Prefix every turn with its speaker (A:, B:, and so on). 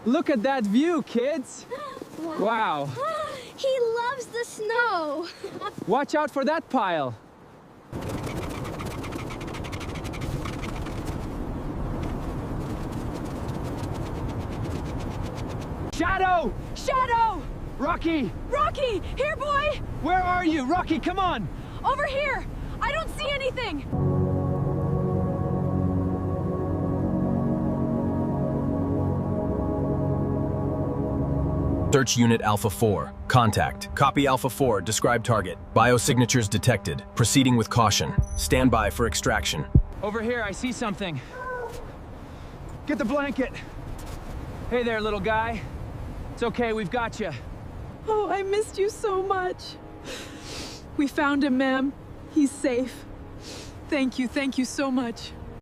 A: Look at that view, kids. Wow.
B: He loves the snow.
A: Watch out for that pile. Shadow!
B: Shadow!
A: Rocky!
B: Rocky! Here, boy!
A: Where are you? Rocky, come on!
B: Over here! I don't see anything!
C: Search Unit Alpha 4. Contact. Copy Alpha 4. Describe target. Biosignatures detected. Proceeding with caution. Stand by for extraction.
A: Over here, I see something. Get the blanket. Hey there, little guy. It's okay, we've got you.
D: Oh, I missed you so much. We found him, ma'am. He's safe. Thank you so much.